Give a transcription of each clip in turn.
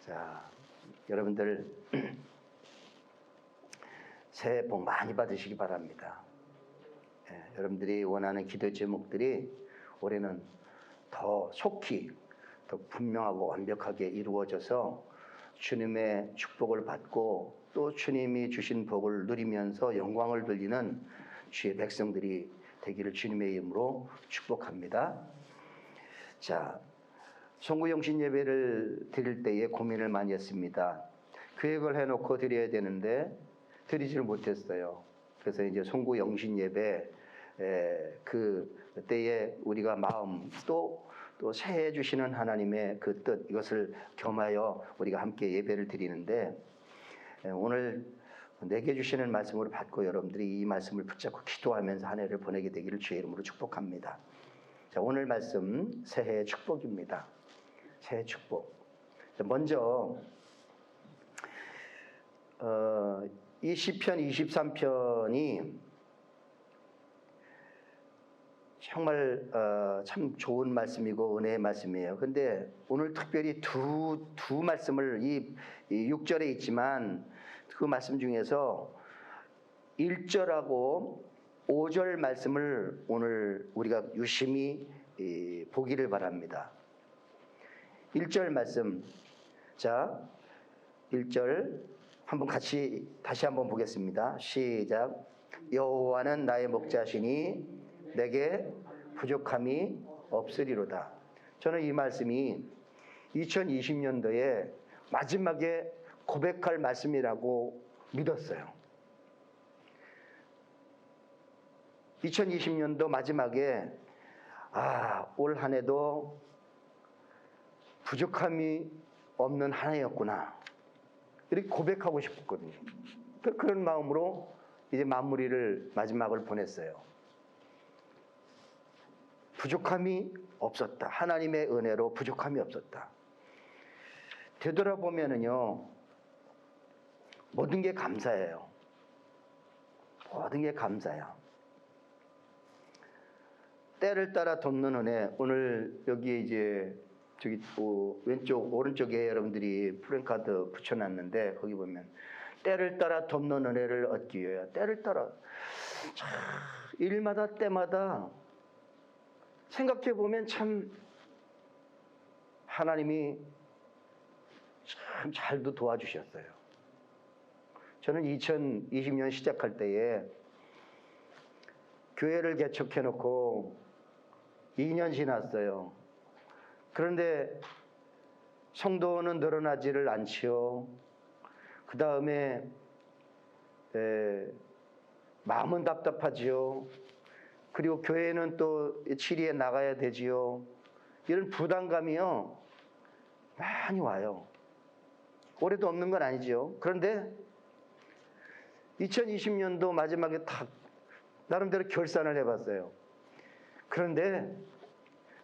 자, 여러분들 새해 복 많이 받으시기 바랍니다. 여러분들이 원하는 기도 제목들이 올해는 더 속히 더 분명하고 완벽하게 이루어져서 주님의 축복을 받고 또 주님이 주신 복을 누리면서 영광을 돌리는 주의 백성들이 되기를 주님의 이름으로 축복합니다. 자, 송구영신 예배를 드릴 때에 고민을 많이 했습니다. 계획을 해놓고 드려야 되는데 드리지를 못했어요. 그래서 이제 송구영신 예배 그 때에 우리가 마음 또 새해 주시는 하나님의 그 뜻, 이것을 겸하여 우리가 함께 예배를 드리는데, 오늘 내게 주시는 말씀으로 받고 여러분들이 이 말씀을 붙잡고 기도하면서 한 해를 보내게 되기를 주의 이름으로 축복합니다. 자, 오늘 말씀 새해의 축복입니다. 새해 축복. 먼저 이 시편 23편이 정말 참 좋은 말씀이고 은혜의 말씀이에요. 근데 오늘 특별히 두 말씀을 이 6절에 있지만 그 말씀 중에서 1절하고 5절 말씀을 오늘 우리가 유심히 보기를 바랍니다. 1절 말씀. 자, 1절 한번 같이 다시 한번 보겠습니다. 시작. 여호와는 나의 목자시니 내게 부족함이 없으리로다. 저는 이 말씀이 2020년도에 마지막에 고백할 말씀이라고 믿었어요. 2020년도 마지막에 올 한 해도 부족함이 없는 한 해였구나, 이렇게 고백하고 싶었거든요. 그런 마음으로 이제 마무리를 마지막을 보냈어요. 부족함이 없었다. 하나님의 은혜로 부족함이 없었다. 되돌아보면은요, 모든 게 감사해요. 모든 게 감사야. 때를 따라 돕는 은혜. 오늘 여기 이제 저기 왼쪽 오른쪽에 여러분들이 프랭카드 붙여놨는데, 거기 보면 때를 따라 돕는 은혜를 얻기 위하여. 때를 따라 일마다 때마다 생각해 보면 참 하나님이 참 잘도 도와주셨어요. 저는 2020년 시작할 때에 교회를 개척해 놓고 2년 지났어요. 그런데 성도는 늘어나지를 않지요. 그 다음에 마음은 답답하지요. 그리고 교회는 또 치리에 나가야 되지요. 이런 부담감이요, 많이 와요. 올해도 없는 건 아니지요. 그런데 2020년도 마지막에 딱 나름대로 결산을 해봤어요. 그런데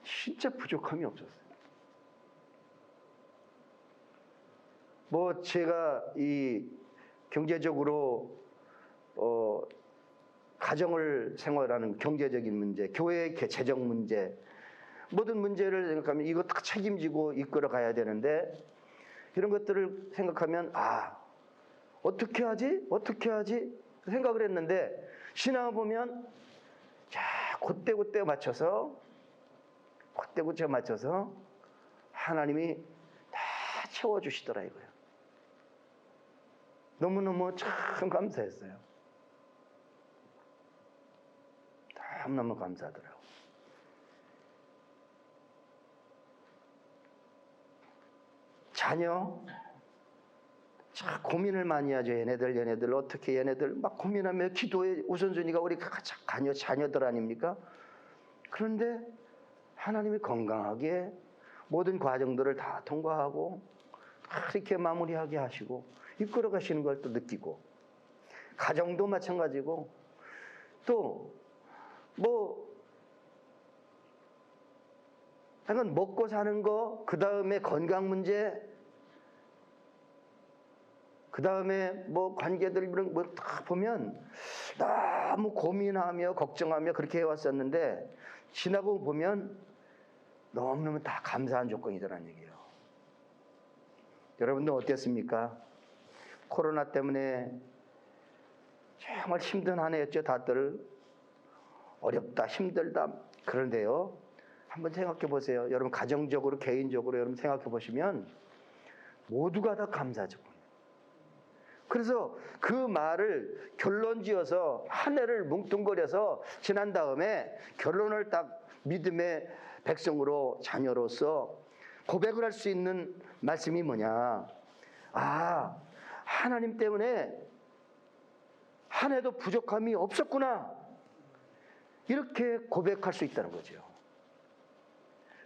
진짜 부족함이 없었어요. 뭐 제가 이 경제적으로 가정을 생활하는 경제적인 문제, 교회의 재정 문제, 모든 문제를 생각하면 이거 다 책임지고 이끌어 가야 되는데, 이런 것들을 생각하면 어떻게 하지? 생각을 했는데, 신앙을 보면 그때 맞춰서 하나님이 다 채워주시더라 이거예요. 너무너무 참 감사했어요. 너무너무 감사하더라고요. 자녀, 참 고민을 많이 하죠. 얘네들 어떻게, 얘네들 막 고민하며 기도의 우선순위가 우리 자녀들 아닙니까? 그런데 하나님이 건강하게 모든 과정들을 다 통과하고 이렇게 마무리하게 하시고 이끌어 가시는 걸 또 느끼고, 가정도 마찬가지고, 또 하여간 먹고 사는 거, 그 다음에 건강 문제, 그 다음에 관계들 이런 거 다 보면 너무 고민하며 걱정하며 그렇게 해왔었는데, 지나고 보면 너무너무 다 감사한 조건이더라는 얘기예요. 여러분들 어땠습니까? 코로나 때문에 정말 힘든 한 해였죠. 다들 어렵다, 힘들다. 그런데요, 한번 생각해 보세요. 여러분 가정적으로, 개인적으로 여러분 생각해 보시면 모두가 다 감사죠. 그래서 그 말을 결론지어서 한 해를 뭉뚱거려서 지난 다음에 결론을 딱 믿음의 백성으로, 자녀로서 고백을 할 수 있는 말씀이 뭐냐? 아, 하나님 때문에 한 해도 부족함이 없었구나. 이렇게 고백할 수 있다는 거죠.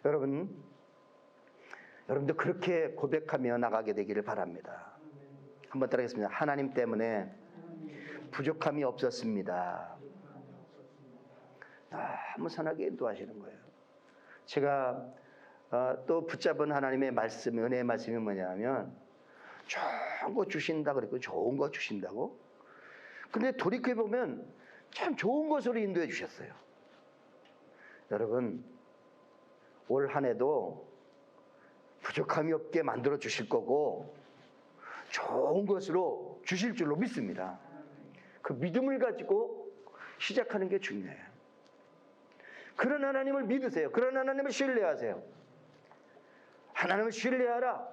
여러분도 그렇게 고백하며 나가게 되기를 바랍니다. 한번 따라하겠습니다. 하나님 때문에 부족함이 없었습니다. 너무 선하게 인도하시는 거예요. 제가 또 붙잡은 하나님의 말씀, 은혜의 말씀이 뭐냐면 좋은 거 주신다 그랬고, 좋은 거 주신다고. 근데 돌이켜보면 참 좋은 것으로 인도해 주셨어요. 여러분, 올 한 해도 부족함이 없게 만들어 주실 거고 좋은 것으로 주실 줄로 믿습니다. 그 믿음을 가지고 시작하는 게 중요해요. 그런 하나님을 믿으세요. 그런 하나님을 신뢰하세요. 하나님을 신뢰하라,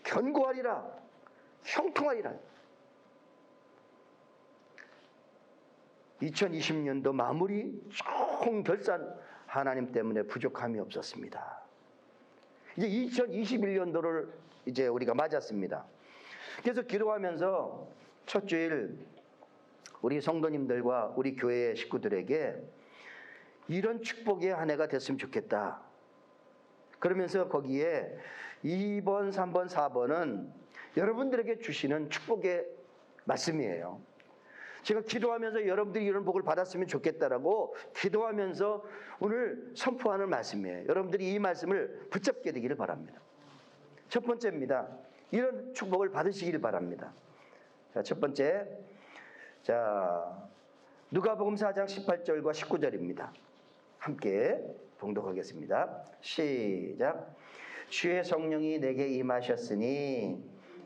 견고하리라, 형통하리라. 2020년도 마무리 총결산, 하나님 때문에 부족함이 없었습니다. 이제 2021년도를 이제 우리가 맞았습니다. 그래서 기도하면서 첫 주일 우리 성도님들과 우리 교회 식구들에게 이런 축복의 한 해가 됐으면 좋겠다. 그러면서 거기에 2번, 3번, 4번은 여러분들에게 주시는 축복의 말씀이에요. 제가 기도하면서 여러분들이 이런 복을 받았으면 좋겠다라고 기도하면서 오늘 선포하는 말씀이에요. 여러분들이 이 말씀을 붙잡게 되기를 바랍니다. 첫 번째입니다. 이런 축복을 받으시기를 바랍니다. 자, 첫 번째, 누가복음 4장 18절과 19절입니다. 함께 봉독하겠습니다. 시작. 주의 성령이 내게 임하셨으니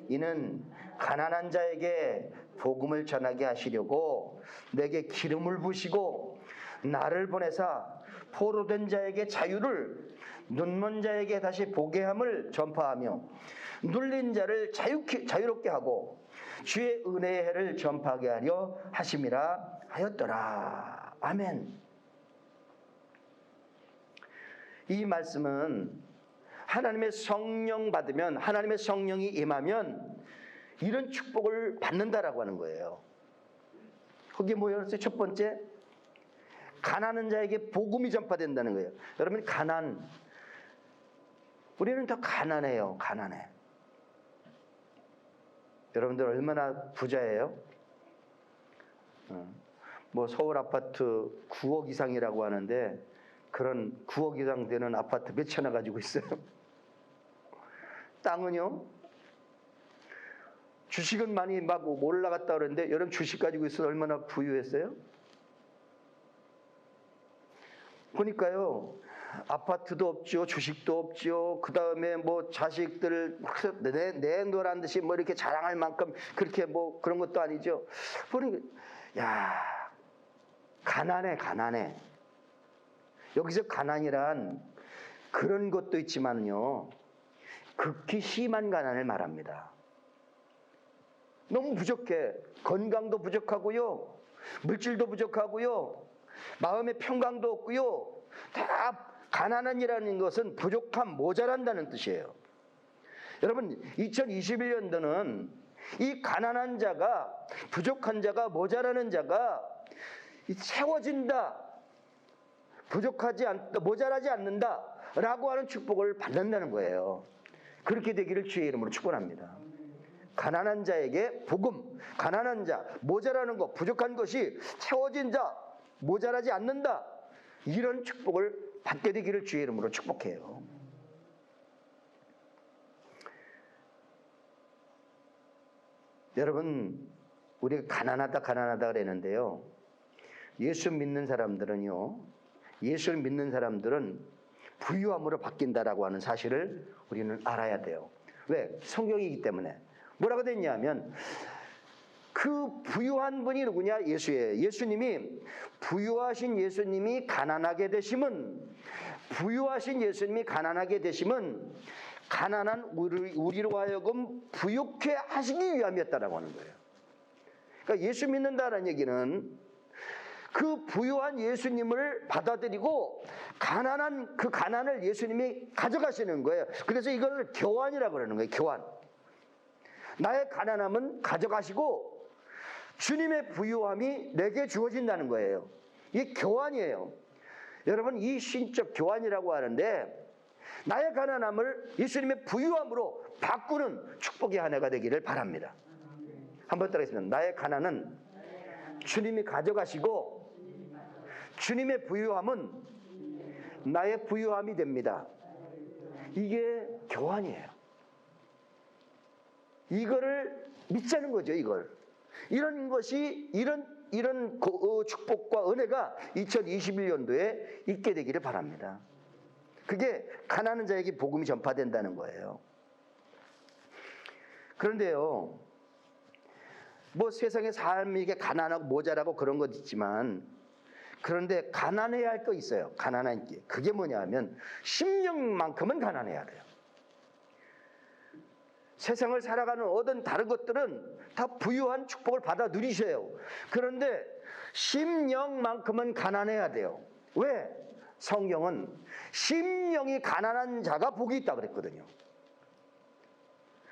이는 가난한 자에게 복음을 전하게 하시려고 내게 기름을 부으시고 나를 보내사 포로된 자에게 자유를, 눈먼 자에게 다시 보게 함을 전파하며 눌린 자를 자유롭게 하고 주의 은혜의 해를 전파하게 하려 하심이라 하였더라. 아멘. 이 말씀은 하나님의 성령 받으면, 하나님의 성령이 임하면 이런 축복을 받는다라고 하는 거예요. 거기 뭐였어요? 첫 번째, 가난한 자에게 복음이 전파된다는 거예요. 여러분, 우리는 더 가난해요. 가난해. 여러분들 얼마나 부자예요? 뭐 서울 아파트 9억 이상이라고 하는데 그런 9억 이상 되는 아파트 몇 채나 가지고 있어요. 땅은요? 주식은 많이 막 올라갔다 그러는데 여러분 주식 가지고 있어서 얼마나 부유했어요? 그러니까요, 아파트도 없죠, 주식도 없죠. 그 다음에 뭐 자식들 내놓으란 듯이 뭐 이렇게 자랑할 만큼 그렇게 뭐 그런 것도 아니죠. 그러니까 가난해. 여기서 가난이란 그런 것도 있지만요, 극히 심한 가난을 말합니다. 너무 부족해. 건강도 부족하고요, 물질도 부족하고요, 마음의 평강도 없고요. 다 가난한이라는 것은 부족함, 모자란다는 뜻이에요. 여러분, 2021년도는 이 가난한 자가, 부족한 자가, 모자라는 자가 채워진다, 모자라지 않는다라고 하는 축복을 받는다는 거예요. 그렇게 되기를 주의 이름으로 축원합니다. 가난한 자에게 복음, 가난한 자, 모자라는 것, 부족한 것이 채워진 자, 모자라지 않는다, 이런 축복을 받게 되기를 주의 이름으로 축복해요. 여러분, 우리가 가난하다 그랬는데요, 예수 믿는 사람들은 부유함으로 바뀐다라고 하는 사실을 우리는 알아야 돼요. 왜? 성경이기 때문에. 뭐라고 됐냐면 그 부유한 분이 누구냐? 예수예요. 예수님이 부유하신 예수님이 가난하게 되심은 가난한 우리로 하여금 부유케 하시기 위함이었다라고 하는 거예요. 그러니까 예수 믿는다는 얘기는 그 부유한 예수님을 받아들이고 가난한 그 가난을 예수님이 가져가시는 거예요. 그래서 이걸 교환이라고 그러는 거예요. 교환. 나의 가난함은 가져가시고 주님의 부유함이 내게 주어진다는 거예요. 이게 교환이에요. 여러분, 이 신적 교환이라고 하는데 나의 가난함을 예수님의 부유함으로 바꾸는 축복의 한 해가 되기를 바랍니다. 한번 따라하겠습니다. 나의 가난은 주님이 가져가시고 주님의 부유함은 나의 부유함이 됩니다. 이게 교환이에요. 이거를 믿자는 거죠. 이런 것이 이런 축복과 은혜가 2021년도에 있게 되기를 바랍니다. 그게 가난한 자에게 복음이 전파된다는 거예요. 그런데요, 뭐 세상의 삶이 이게 가난하고 모자라고 그런 것 있지만, 그런데 가난해야 할 거 있어요. 가난한 게. 그게 뭐냐면 심령만큼은 가난해야 돼요. 세상을 살아가는 어떤 다른 것들은 다 부유한 축복을 받아 누리셔요. 그런데 심령만큼은 가난해야 돼요. 왜? 성경은 심령이 가난한 자가 복이 있다 그랬거든요.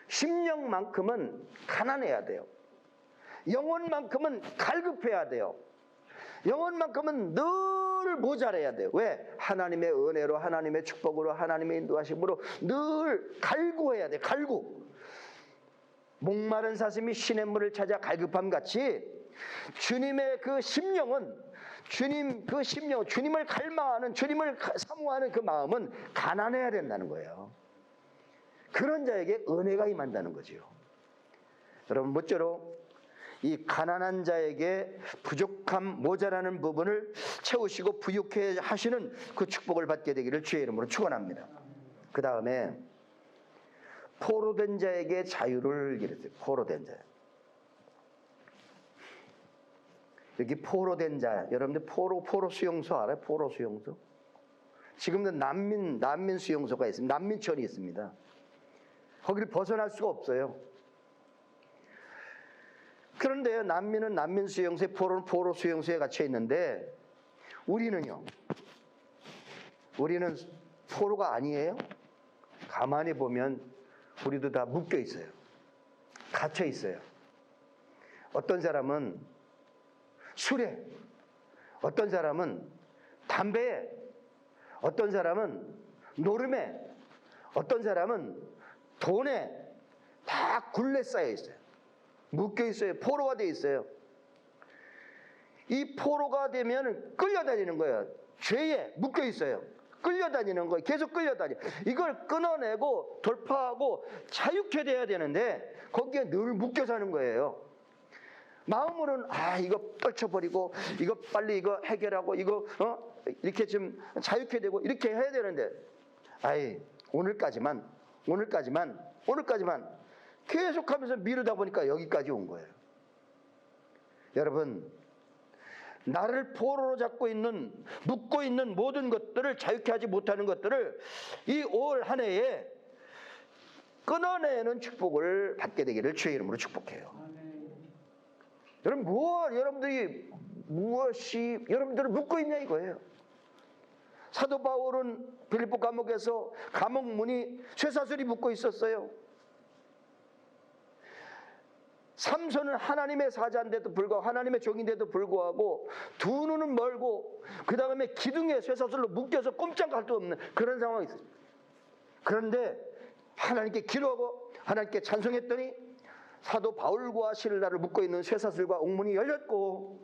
심령만큼은 가난해야 돼요. 영혼만큼은 갈급해야 돼요. 영혼만큼은 늘 모자라야 돼요. 왜? 하나님의 은혜로, 하나님의 축복으로, 하나님의 인도하심으로 늘 갈구해야 돼요. 갈구. 목마른 사슴이 시냇물을 찾아 갈급함 같이 주님의 그 심령은, 주님을 갈망하는, 주님을 사모하는 그 마음은 가난해야 된다는 거예요. 그런 자에게 은혜가 임한다는 거죠. 여러분, 모쪼록 이 가난한 자에게 부족함, 모자라는 부분을 채우시고 부유케 하시는 그 축복을 받게 되기를 주의 이름으로 축원합니다. 그 다음에 포로된 자에게 자유를 이랬어요. 포로된 자. 여기 포로된 자, 여러분들 포로 수용소 알아요? 포로 수용소. 지금도 난민 수용소가 있습니다. 난민촌이 있습니다. 거기를 벗어날 수가 없어요. 그런데요, 난민은 난민 수용소에, 포로는 포로 수용소에 갇혀 있는데 우리는요, 우리는 포로가 아니에요. 가만히 보면 우리도 다 묶여 있어요. 갇혀 있어요. 어떤 사람은 술에, 어떤 사람은 담배에, 어떤 사람은 노름에, 어떤 사람은 돈에 다 굴레 쌓여 있어요. 묶여 있어요. 포로가 돼 있어요. 이 포로가 되면 끌려다니는 거예요. 죄에 묶여 있어요. 끌려다니는 거예요. 계속 끌려다녀. 이걸 끊어내고 돌파하고 자유케 돼야 되는데 거기에 늘 묶여 사는 거예요. 마음으로는 이거 떨쳐버리고 이거 빨리 이거 해결하고 이거 이렇게 좀 자유케 되고 이렇게 해야 되는데 오늘까지만 계속하면서 미루다 보니까 여기까지 온 거예요. 여러분, 나를 포로로 잡고 있는, 묶고 있는 모든 것들을, 자유케 하지 못하는 것들을 이 올 한 해에 끊어내는 축복을 받게 되기를 주의 이름으로 축복해요. 여러분, 여러분들이 무엇이 여러분들을 묶고 있냐 이거예요. 사도 바울은 빌립보 감옥에서 감옥 문이 쇠사슬이 묶고 있었어요. 삼손은 하나님의 사자인데도 불구하고, 하나님의 종인데도 불구하고 두 눈은 멀고 그 다음에 기둥에 쇠사슬로 묶여서 꼼짝할 수 없는 그런 상황이 있어요. 그런데 하나님께 기도하고 하나님께 찬송했더니 사도 바울과 실라를 묶고 있는 쇠사슬과 옥문이 열렸고,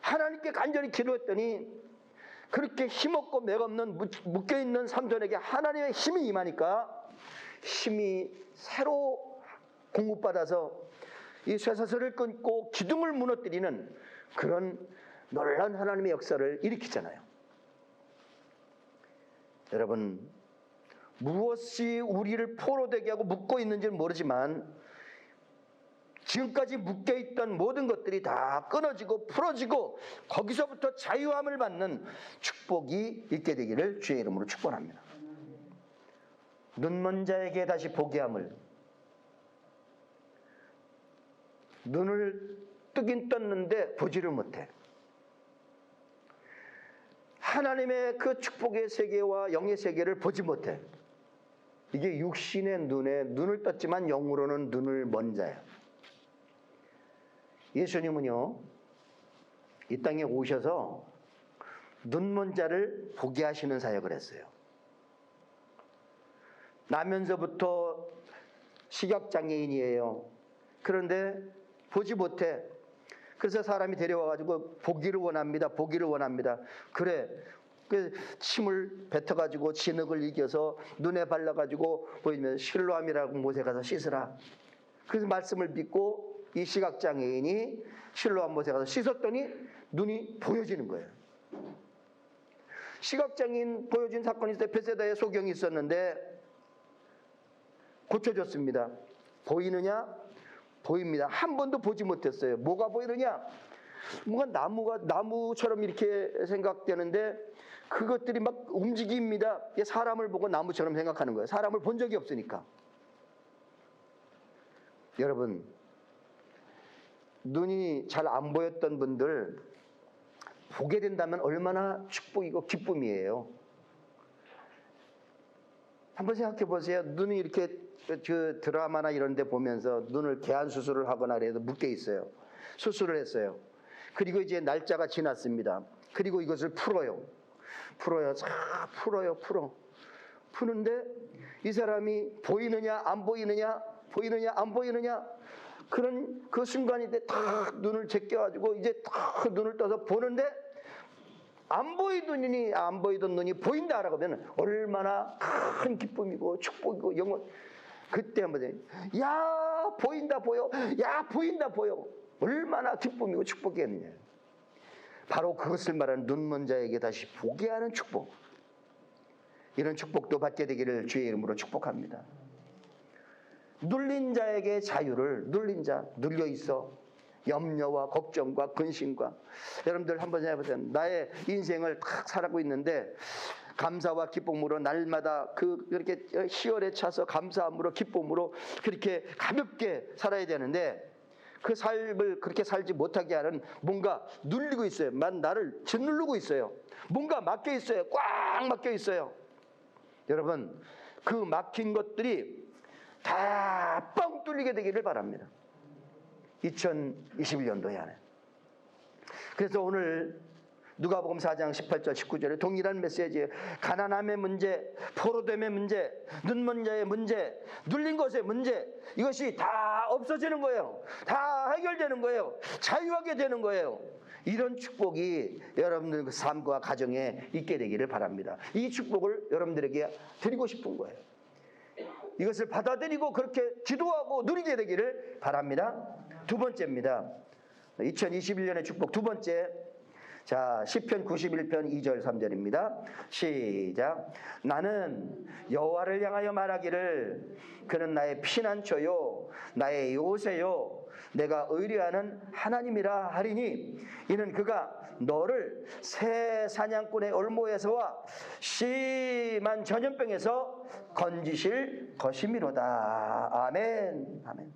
하나님께 간절히 기도했더니 그렇게 힘없고 맥없는 묶여있는 삼손에게 하나님의 힘이 임하니까 힘이 새로 공급받아서 이 쇠사슬을 끊고 기둥을 무너뜨리는 그런 놀라운 하나님의 역사를 일으키잖아요. 여러분, 무엇이 우리를 포로되게 하고 묶고 있는지는 모르지만 지금까지 묶여있던 모든 것들이 다 끊어지고 풀어지고 거기서부터 자유함을 받는 축복이 있게 되기를 주의 이름으로 축복합니다. 눈먼 자에게 다시 보게 함을, 눈을 뜨긴 떴는데 보지를 못해. 하나님의 그 축복의 세계와 영의 세계를 보지 못해. 이게 육신의 눈에 눈을 떴지만 영으로는 눈을 먼 자야. 예수님은요, 이 땅에 오셔서 눈먼 자를 보게 하시는 사역을 했어요. 나면서부터 시각장애인이에요. 그런데 보지 못해. 그래서 사람이 데려와가지고 보기를 원합니다. 보기를 원합니다. 그래. 그 침을 뱉어가지고 진흙을 이겨서 눈에 발라가지고 보이면 실로암이라고 못에 가서 씻으라. 그 말씀을 믿고 이 시각장애인이 실로암 못에 가서 씻었더니 눈이 보여지는 거예요. 시각장애인 보여진 사건이 있을 때 베세다에 소경이 있었는데 고쳐졌습니다. 보이느냐? 보입니다. 한 번도 보지 못했어요. 뭐가 보이느냐? 뭔가 나무처럼 이렇게 생각되는데 그것들이 막 움직입니다. 사람을 보고 나무처럼 생각하는 거예요. 사람을 본 적이 없으니까. 여러분, 눈이 잘 안 보였던 분들 보게 된다면 얼마나 축복이고 기쁨이에요. 한번 생각해 보세요. 눈이 이렇게 그 드라마나 이런 데 보면서 눈을 개안 수술을 하거나 그래도 묶여 있어요. 수술을 했어요. 그리고 이제 날짜가 지났습니다. 그리고 이것을 풀어요. 풀어. 푸는데 이 사람이 보이느냐 안 보이느냐 그런 그 순간이 때 딱 눈을 제껴가지고 이제 딱 눈을 떠서 보는데 안 보이던 눈이 보인다라고 하면 얼마나 큰 기쁨이고 축복이고 영원. 그때 한번 야 보인다 보여. 얼마나 기쁨이고 축복이겠느냐. 바로 그것을 말하는 눈먼 자에게 다시 보게 하는 축복. 이런 축복도 받게 되기를 주의 이름으로 축복합니다. 눌린 자에게 자유를, 눌려 있어. 염려와 걱정과 근심과. 여러분들 한번 생각해보세요. 나의 인생을 딱 살아가고 있는데 감사와 기쁨으로 날마다 그렇게 희열에 차서 감사함으로 기쁨으로 그렇게 가볍게 살아야 되는데 그 삶을 그렇게 살지 못하게 하는 뭔가 눌리고 있어요. 나를 짓누르고 있어요. 뭔가 막혀 있어요. 꽉 막혀 있어요. 여러분, 그 막힌 것들이 다 뻥 뚫리게 되기를 바랍니다. 2021년도에 안에. 그래서 오늘 누가복음 4장 18절 19절에 동일한 메시지예요. 가난함의 문제, 포로됨의 문제, 눈먼 자의 문제, 눌린 것의 문제, 이것이 다 없어지는 거예요. 다 해결되는 거예요. 자유하게 되는 거예요. 이런 축복이 여러분들 그 삶과 가정에 있게 되기를 바랍니다. 이 축복을 여러분들에게 드리고 싶은 거예요. 이것을 받아들이고 그렇게 기도하고 누리게 되기를 바랍니다. 두 번째입니다. 2021년의 축복 두 번째. 자, 시편 91편 2절 3절입니다. 시작. 나는 여호와를 향하여 말하기를 그는 나의 피난처요 나의 요새요 내가 의뢰하는 하나님이라 하리니 이는 그가 너를 새 사냥꾼의 올무에서와 심한 전염병에서 건지실 것이미로다. 아멘. 아멘.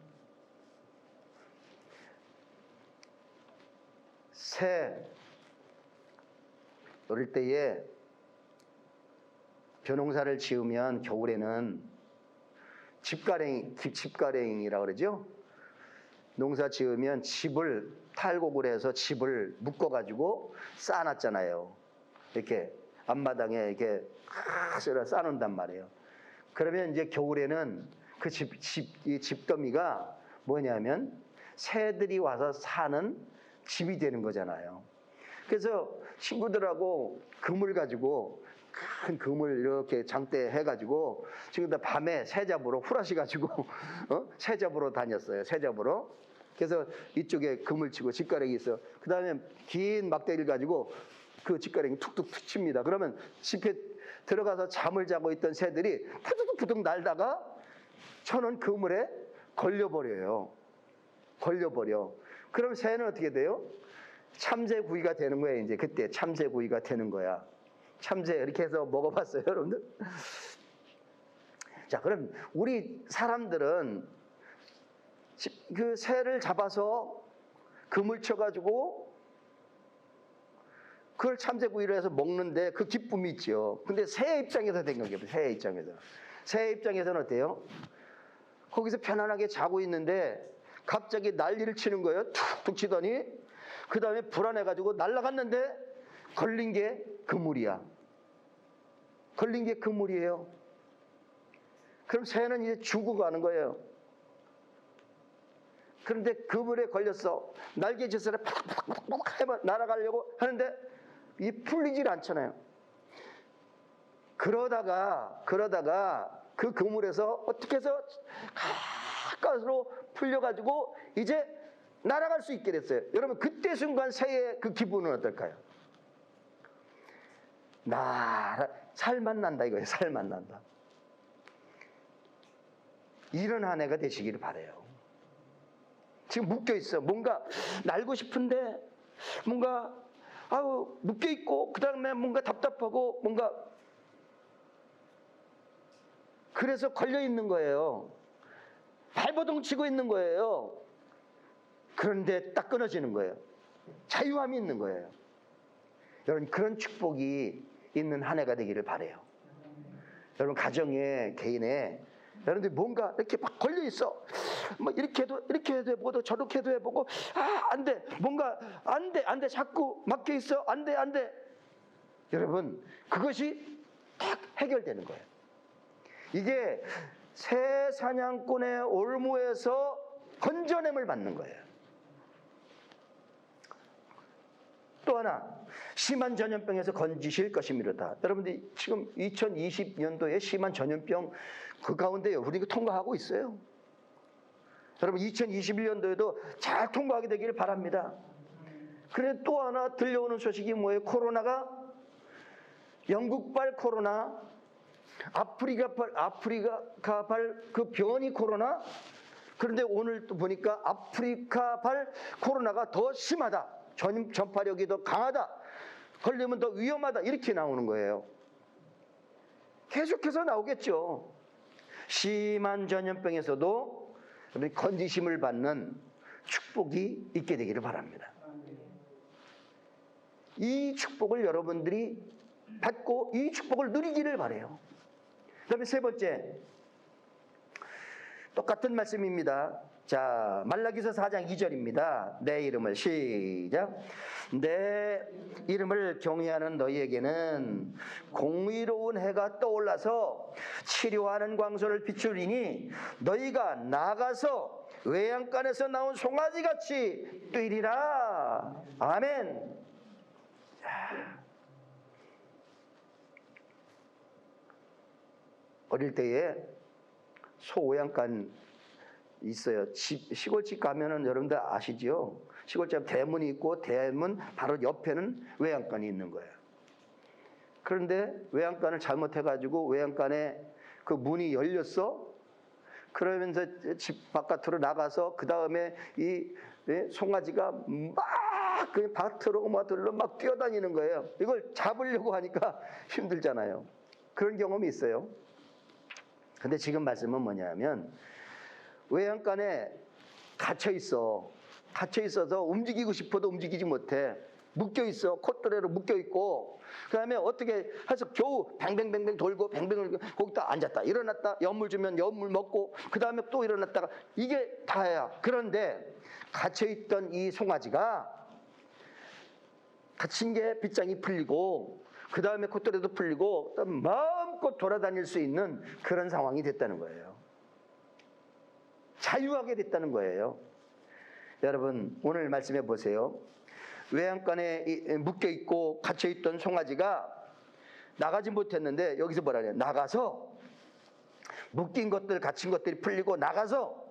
새 어릴 때에 벼농사를 지으면 겨울에는 집가랭이라고 그러죠. 농사 지으면 집을 탈곡을 해서 집을 묶어가지고 쌓아놨잖아요. 이렇게 앞마당에 이렇게 쌓아놓는단 말이에요. 그러면 이제 겨울에는 그 집더미가 뭐냐면 새들이 와서 사는 집이 되는 거잖아요. 그래서 친구들하고 그물 가지고 큰 그물 이렇게 장대 해가지고 친구들 밤에 새 잡으러 후라시 가지고 새 잡으러 다녔어요. 새 잡으러. 그래서 이쪽에 그물 치고 집가랭이 있어. 그 다음에 긴 막대기를 가지고 그 집가랭이 툭툭 툭 칩니다. 그러면 집에 들어가서 잠을 자고 있던 새들이 푸득푸득 날다가 천원 그물에 걸려버려요. 걸려버려. 그럼 새는 어떻게 돼요? 참새구이가 되는 거예요. 이제 그때 참새구이가 되는 거야. 참새 이렇게 해서 먹어봤어요, 여러분들? 자, 그럼 우리 사람들은 그 새를 잡아서 그물 쳐가지고 그걸 참새구이로 해서 먹는데 그 기쁨이 있죠. 근데 새 입장에서 생각해보세요. 새 입장에서. 새 입장에서는 어때요? 거기서 편안하게 자고 있는데 갑자기 난리를 치는 거예요. 툭툭 치더니 그 다음에 불안해가지고 날아갔는데 걸린 게 그물이야. 걸린 게 그물이에요. 그럼 새는 이제 죽어가는 거예요. 그런데 그물에 걸렸어. 날개짓을 팍팍팍팍 해봐 날아가려고 하는데 이 풀리질 않잖아요. 그러다가 그 그물에서 어떻게 해서 가까스로 풀려가지고 이제 날아갈 수 있게 됐어요. 여러분 그때 순간 새의 그 기분은 어떨까요? 살만 난다 이거예요. 살만 난다. 이런 한 해가 되시기를 바라요. 지금 묶여 있어. 뭔가 날고 싶은데 뭔가 묶여 있고 그다음에 뭔가 답답하고 뭔가 그래서 걸려 있는 거예요. 발버둥 치고 있는 거예요. 그런데 딱 끊어지는 거예요. 자유함이 있는 거예요. 여러분 그런 축복이 있는 한 해가 되기를 바라요. 여러분 가정에 개인에 여러분들 뭔가 이렇게 막 걸려 있어. 뭐 이렇게 해도 해보고 저렇게 해도 해보고 안 돼. 뭔가 안 돼. 자꾸 막혀 있어. 안 돼. 여러분 그것이 딱 해결되는 거예요. 이게 새 사냥꾼의 올무에서 건져냄을 받는 거예요. 또 하나 심한 전염병에서 건지실 것이미로다. 여러분들 지금 2020년도에 심한 전염병 그 가운데 우리가 통과하고 있어요. 여러분 2021년도에도 잘 통과하게 되기를 바랍니다. 그런데 또 하나 들려오는 소식이 뭐예요? 코로나가 영국발 코로나, 아프리카발 그 변이 코로나. 그런데 오늘 또 보니까 아프리카발 코로나가 더 심하다. 전파력이 더 강하다. 걸리면 더 위험하다. 이렇게 나오는 거예요. 계속해서 나오겠죠. 심한 전염병에서도 건지심을 받는 축복이 있게 되기를 바랍니다. 이 축복을 여러분들이 받고 이 축복을 누리기를 바라요. 그다음에 세 번째 똑같은 말씀입니다. 자, 말라기서 4장 2절입니다. 내 이름을 시작. 내 이름을 경외하는 너희에게는 공의로운 해가 떠올라서 치료하는 광선을 비추리니 너희가 나가서 외양간에서 나온 송아지같이 뛰리라. 아멘. 어릴 때에 소외양간 있어요. 시골집 가면은 여러분들 아시죠? 시골집 대문이 있고 대문 바로 옆에는 외양간이 있는 거예요. 그런데 외양간을 잘못해가지고 외양간에 그 문이 열렸어. 그러면서 집 바깥으로 나가서 그 다음에 이 송아지가 막 그 밭으로 막 뛰어다니는 거예요. 이걸 잡으려고 하니까 힘들잖아요. 그런 경험이 있어요. 근데 지금 말씀은 뭐냐면 외양간에 갇혀 있어서 움직이고 싶어도 움직이지 못해. 묶여 있어. 콧대로 묶여 있고. 그다음에 어떻게 해서 겨우 뱅뱅뱅뱅 돌고 뱅뱅 거기다 앉았다 일어났다 연물 주면 연물 먹고 그다음에 또 일어났다가 이게 다야. 그런데 갇혀 있던 이 송아지가 갇힌 게 빗장이 풀리고 그 다음에 콧대도 풀리고 마음껏 돌아다닐 수 있는 그런 상황이 됐다는 거예요. 자유하게 됐다는 거예요. 여러분 오늘 말씀해 보세요. 외양간에 묶여있고 갇혀있던 송아지가 나가지 못했는데 여기서 뭐라 그래요? 나가서 묶인 것들 갇힌 것들이 풀리고 나가서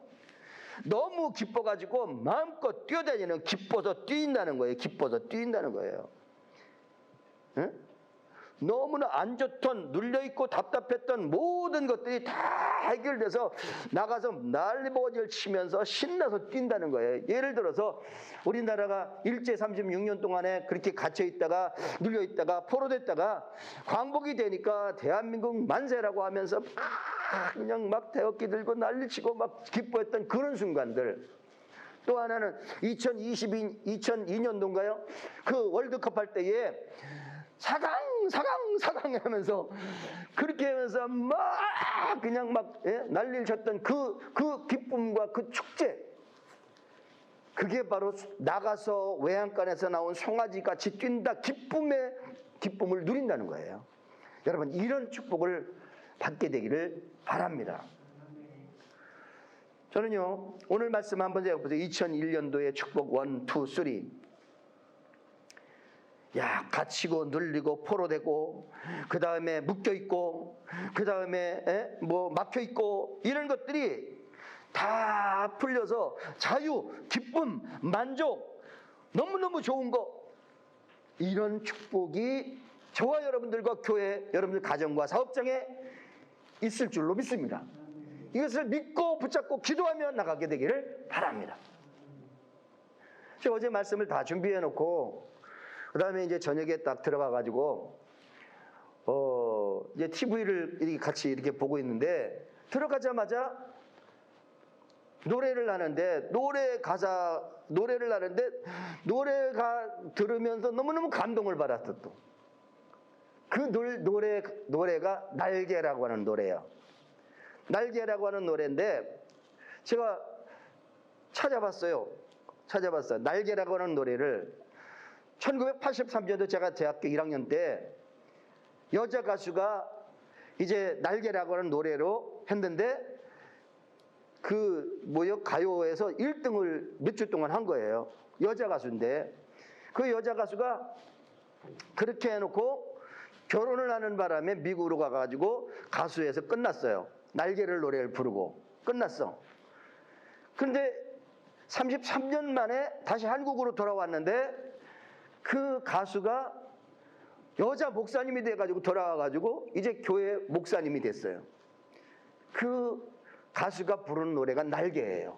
너무 기뻐가지고 마음껏 뛰어다니는 기뻐서 뛰인다는 거예요. 기뻐서 뛰인다는 거예요. 응? 너무나 안 좋던 눌려있고 답답했던 모든 것들이 다 해결돼서 나가서 난리버거지를 치면서 신나서 뛴다는 거예요. 예를 들어서 우리나라가 일제 36년 동안에 그렇게 갇혀있다가 눌려있다가 포로됐다가 광복이 되니까 대한민국 만세라고 하면서 그냥 막 태극기 들고 난리치고 막 기뻐했던 그런 순간들. 또 하나는 2002년도인가요? 그 월드컵 할 때에 4강 하면서 그렇게 하면서 막 그냥 막 난리를 쳤던 그 기쁨과 그 축제, 그게 바로 나가서 외양간에서 나온 송아지 같이 뛴다 기쁨을 누린다는 거예요. 여러분, 이런 축복을 받게 되기를 바랍니다. 저는요, 오늘 말씀 한번 읽어보세요. 2001년도에 축복 1, 2, 3. 야, 갇히고 눌리고 포로되고 그 다음에 묶여있고 그 다음에 뭐 막혀있고 이런 것들이 다 풀려서 자유, 기쁨, 만족, 너무너무 좋은 거, 이런 축복이 저와 여러분들과 교회, 여러분들 가정과 사업장에 있을 줄로 믿습니다. 이것을 믿고 붙잡고 기도하며 나가게 되기를 바랍니다. 제가 어제 말씀을 다 준비해 놓고 그 다음에 이제 저녁에 딱 들어가 가지고 이제 TV를 이렇게 같이 이렇게 보고 있는데, 들어가자마자 노래를 하는데 노래가 들으면서 너무너무 감동을 받았어. 또 그 노래가 날개라고 하는 노래예요. 날개라고 하는 노래인데 제가 찾아봤어요. 날개라고 하는 노래를 1983년도 제가 대학교 1학년 때 여자 가수가 이제 날개라고 하는 노래로 했는데 가요에서 1등을 몇 주 동안 한 거예요. 여자 가수인데 그 여자 가수가 그렇게 해놓고 결혼을 하는 바람에 미국으로 가가지고 가수에서 끝났어요. 날개를 노래를 부르고 끝났어. 그런데 33년 만에 다시 한국으로 돌아왔는데 그 가수가 여자 목사님이 돼가지고 돌아와가지고 이제 교회 목사님이 됐어요. 그 가수가 부르는 노래가 날개예요.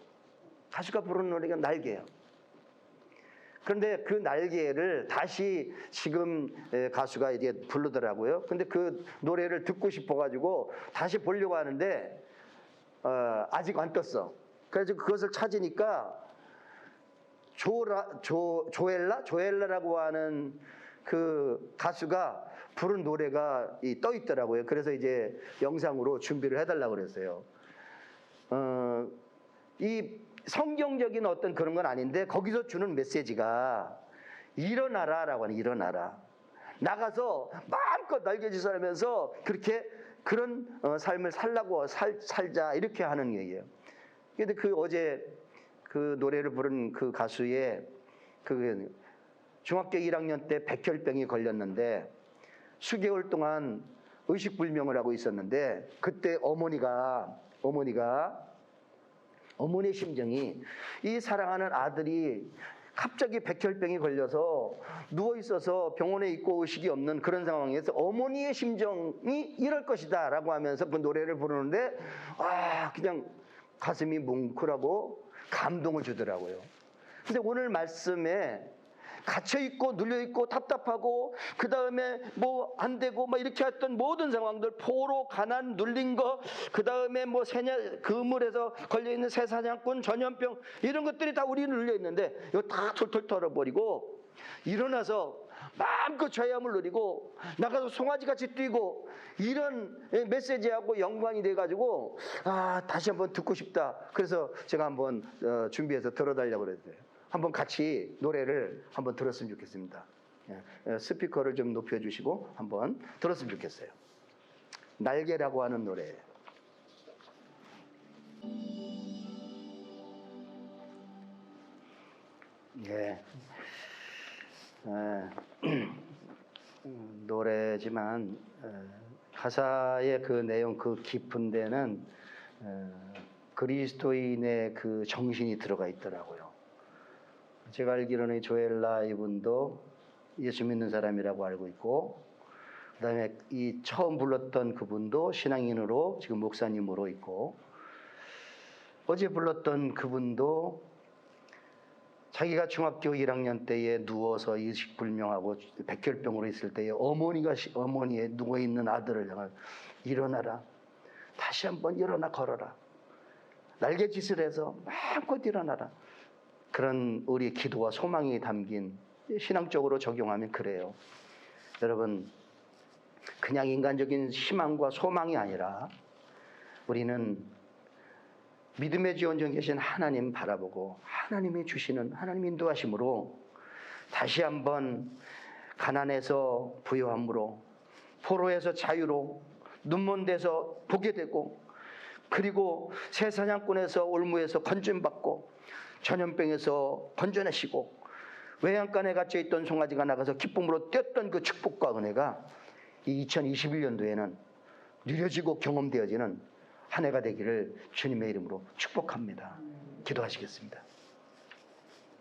그런데 그 날개를 다시 지금 가수가 이제 부르더라고요. 근데 그 노래를 듣고 싶어가지고 다시 보려고 하는데 아직 안 떴어. 그래서 그것을 찾으니까 조엘라라고 하는 그 가수가 부른 노래가 떠 있더라고요. 그래서 이제 영상으로 준비를 해달라고 그랬어요. 이 성경적인 어떤 그런 건 아닌데 거기서 주는 메시지가 일어나라라고 하는, 일어나라. 나가서 마음껏 날개짓을 하면서 그런 삶을 살자 이렇게 하는 얘기예요. 근데 어제 그 노래를 부른 그 가수의 중학교 1학년 때 백혈병이 걸렸는데 수개월 동안 의식불명을 하고 있었는데 그때 어머니의 심정이, 이 사랑하는 아들이 갑자기 백혈병이 걸려서 누워있어서 병원에 있고 의식이 없는 그런 상황에서 어머니의 심정이 이럴 것이다 라고 하면서 그 노래를 부르는데 그냥 가슴이 뭉클하고 감동을 주더라고요. 근데 오늘 말씀에 갇혀있고 눌려있고 답답하고 그 다음에 뭐 안되고 막 이렇게 했던 모든 상황들, 포로, 가난, 눌린 거, 그 다음에 뭐 그물에서 걸려있는 새사냥꾼, 전염병, 이런 것들이 다 우리는 눌려있는데 이거 다 털털 털어버리고 일어나서 마음껏 죄함을 누리고 나가서 송아지같이 뛰고, 이런 메시지하고 연관이 돼가지고 다시 한번 듣고 싶다. 그래서 제가 한번 준비해서 들어달라고 그랬어요. 한번 같이 노래를 한번 들었으면 좋겠습니다. 스피커를 좀 높여주시고 한번 들었으면 좋겠어요. 날개라고 하는 노래. 노래지만 가사의 그 내용, 그 깊은 데는 그리스도인의 그 정신이 들어가 있더라고요. 제가 알기로는 조엘라 이분도 예수 믿는 사람이라고 알고 있고, 그다음에 이 처음 불렀던 그분도 신앙인으로 지금 목사님으로 있고, 어제 불렀던 그분도 자기가 중학교 1학년 때에 누워서 의식불명하고 백혈병으로 있을 때에 어머니에 누워있는 아들을 향해 일어나라, 다시 한번 일어나 걸어라, 날개짓을 해서 마음껏 일어나라. 그런 우리 기도와 소망이 담긴, 신앙적으로 적용하면 그래요. 여러분, 그냥 인간적인 희망과 소망이 아니라 우리는 믿음의 지원전 계신 하나님 바라보고 하나님이 주시는, 하나님 인도하심으로 다시 한번 가난에서 부유함으로, 포로에서 자유로, 눈먼 데서 보게 되고, 그리고 새 사냥꾼에서 올무에서 건짐받고, 전염병에서 건져내시고, 외양간에 갇혀있던 송아지가 나가서 기쁨으로 뛰었던 그 축복과 은혜가 이 2021년도에는 누려지고 경험되어지는 한 해가 되기를 주님의 이름으로 축복합니다. 기도하시겠습니다.